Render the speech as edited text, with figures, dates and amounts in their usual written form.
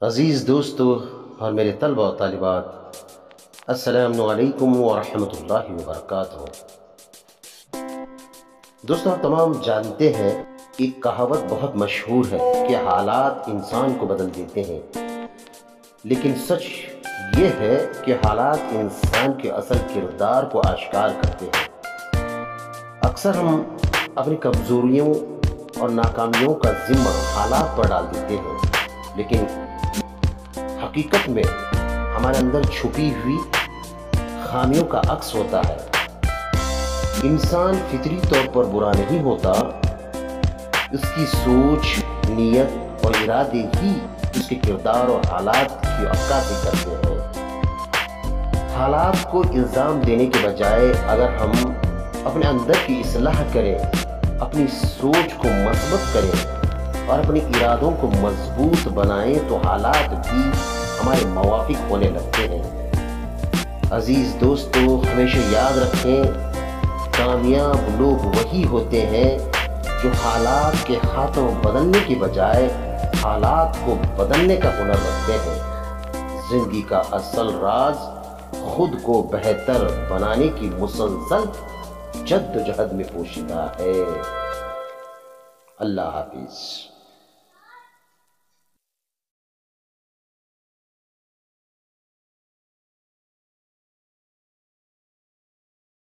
عزیز دوستو اور میرے طلبہ و طالبات، السلام علیکم ورحمۃ اللہ وبرکاتہ۔ دوستو، آپ تمام جانتے ہیں ایک کہاوت بہت مشہور ہے کہ حالات انسان کو بدل دیتے ہیں، لیکن سچ یہ ہے کہ حالات انسان کے اصل کردار کو آشکار کرتے ہیں۔ اکثر ہم اپنی کمزوریوں اور ناکامیوں کا ذمہ حالات پر ڈال دیتے ہیں، لیکن حقیقت میں ہمارے اندر چھپی ہوئی خامیوں کا عکس ہوتا ہے۔ انسان فطری طور پر برا نہیں ہوتا، اس کی سوچ، نیت اور ارادے ہی اس کے کردار اور حالات کی عکاسی کرتے ہیں۔ حالات کو الزام دینے کے بجائے اگر ہم اپنے اندر کی اصلاح کریں، اپنی سوچ کو مثبت کریں اور اپنے ارادوں کو مضبوط بنائیں تو حالات بھی ہمارے موافق ہونے لگتے ہیں۔ عزیز دوستو، ہمیشہ یاد رکھیں، کامیاب لوگ وہی ہوتے ہیں جو حالات کے ہاتھوں بدلنے کی بجائے حالات کو بدلنے کا ہنر رکھتے ہیں۔ زندگی کا اصل راز خود کو بہتر بنانے کی مسلسل جد و جہد میں پوشیدہ ہے۔ اللہ حافظ۔